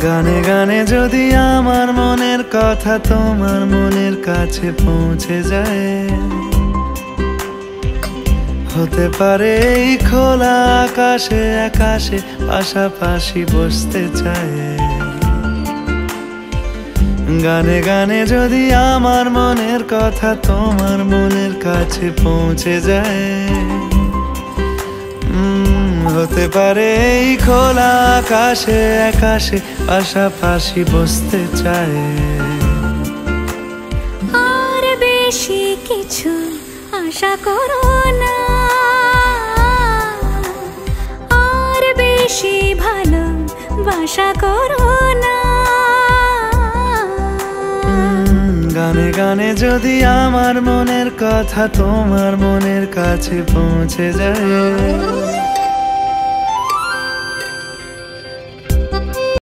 গানে গানে যদি আমার মনের কথা তোমার মনের কাছে পৌঁছে যায়, হতে পারে এই খোলা আকাশে আকাশে পাশাপাশি বসতে চায়। গানে গানে যদি আমার মনের কথা তোমার মনের কাছে পৌঁছে যায়, হতে পারে এই খোলা আকাশে আকাশে পাশাপাশি বসতে চায়। আর বেশি কিছু আশা করো না, আর বেশি ভালোবাসা করো না। গানে গানে যদি আমার মনের কথা তোমার মনের কাছে পৌঁছে যায়।